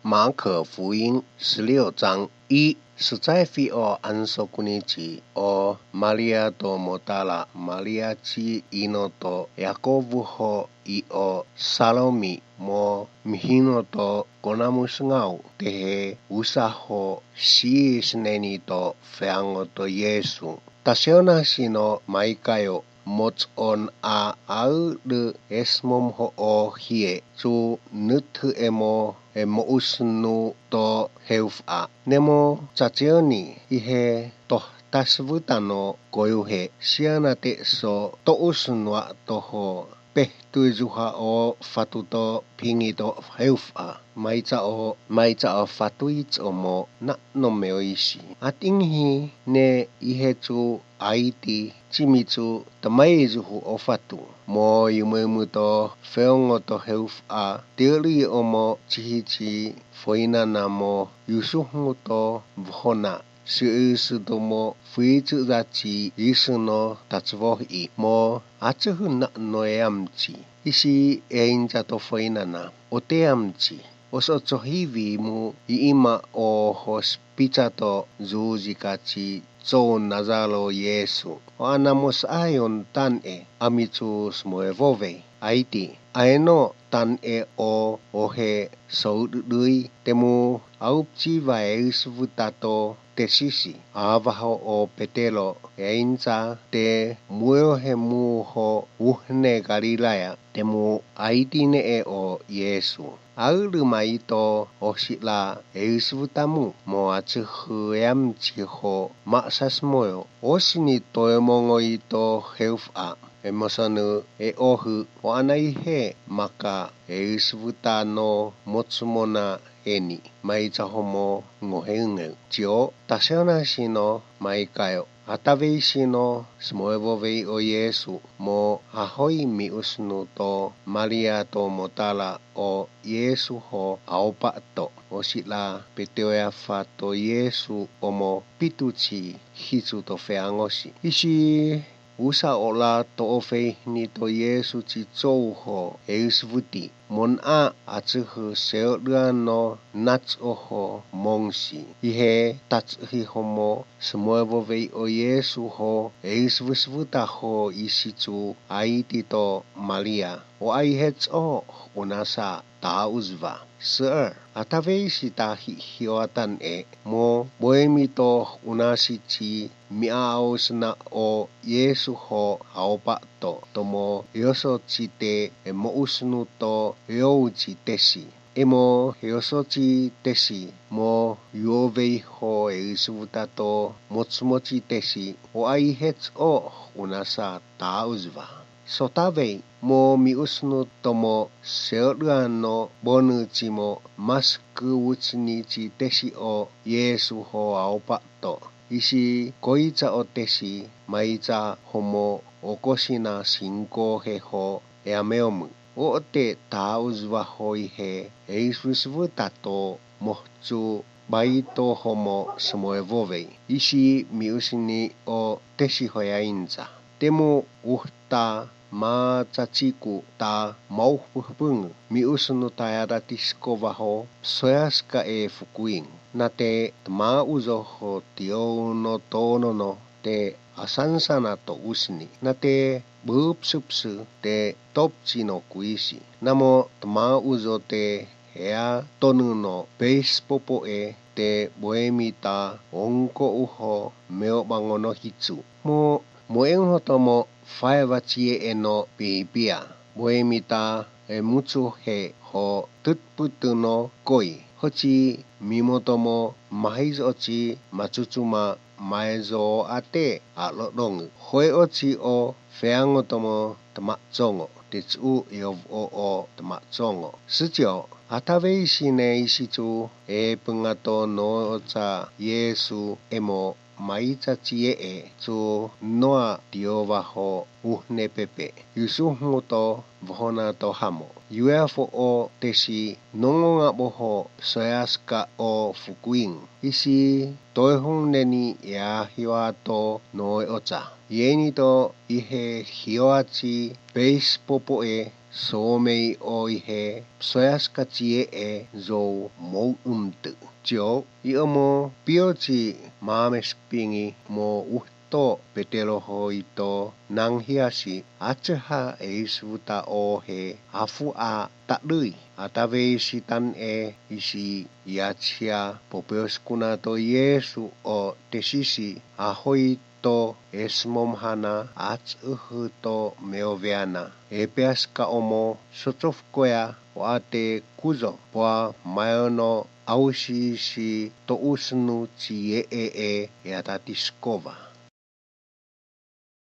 马可福音16章1是在非奥安息日をマリアともたらマリアちいのとヤコブho i o Salome mo mihino to konamusngau tehe usaho si sneni to feango to Yesu tasiona sino maikayo moton a au de esmom ho o hie su nutu emo usnu to heufa nemo chachioni ihe to tasvutano koyuhe sianate so to usnwa to ho pehtujuha o fatuto pingito heufa maicha o fatuits omo na no meoishi atinghi ne ihechu aiti chimichu tamaijuhu o fatu mo yumumu to feongo to heufa tiri omo chihichi foinana mo yusuhu to vhona suusudomo fuichu dachi isuno tatsvohi mo achuhu na noeamchi isi einja to foinana oteamchi osochohivi mu iima o hospicha to zujikachi so nazalo Yesu o anamos ayon tan amichu smoevove aiti aeno tan o ohe soudui temu aupchi vaeusvutato tesisi avaho o petelo einza te muohemu ho uhne Galilaya temu aitine o Yesu aurumai to osila eusvutamu mo achuhuamchi ho maksasmoyo osini toemongoi to heufa emosanu ohu o anaihe maka eusvutano motsumona eni maicha homo ngoheungeu jio tasiona sino maikayo atavei sino smoevovei o Yesu mo ahoi mi usnu to Maria to motala o Yesu ho aopa to osila peteoya fato Yesu omo pituchi hisu to feangosi isi usa ola to ofei ni to Yesu chi chou ho eusvuti mon a achuhu seoduano nats oho mongsi ihe tachi homo smoevovei o Yesu ho eusvusvuta ho isichu aiti to Maria o aihets o unasa tauzva sir atavei sitahi hioatan mo boemi to unasichi miaosna o Yesu ho aopa to tomo yoso chite mo usnu to youchi tesi emo yosochi tesi mo yuovei ho eusvutato motsmochi tesi o aihets o unasa tauzva sotavei mo miusnu tomo seoduano bonuchimo maskuwuchnichi tesi o Yesu ho aopa to isi koicha o tesi maicha homo okosina sinko he ho eameomu o te tauzva hoi he eusvutato mohchu baito homo smoevovei isi miusni o tesi hoyainza temu uhta ma chachiku ta mauhpung miusnu tayadatiskova ho soyaska fukuin nate ma uzo ho tio no tono no te asansana to usni nate bupsupsu te topchi no kuisi namo ma uzo te hea tonu no base popo te boemita onko uho meo bangono hitsu mo moengho tomo faevachie eno pipia boemita muchu he ho tutputu no koi hochi mimotomo mahaizochi machuchuma maezo ate alodong hoi ochi o feangotomo tamachongo tetsu yov o tamachongo sujio atavei shine isichu pungato no ocha Yesu emo maicha chie chu noa diova ho uhne pepe yusuhu to vhona to hamo UFO o tesi nongonga boho soyaska o fukuin isi toihung neni ya hiwato no ocha yeni to ihe hioachi base popo so mei oi he soyas ka chie e zo mo umtu jo iomo piochi mames pingi mo uhto petelo hoito nang hiasi acheha eisuta o he afu a takdui atave sitan e isi iachia popeos kuna to Yesu o tesisi ahoi to esmomhana ach to meoveana epeas ka omo sotof koya oate kuzo poa mayono ausi si to usnu ci e yatatiskova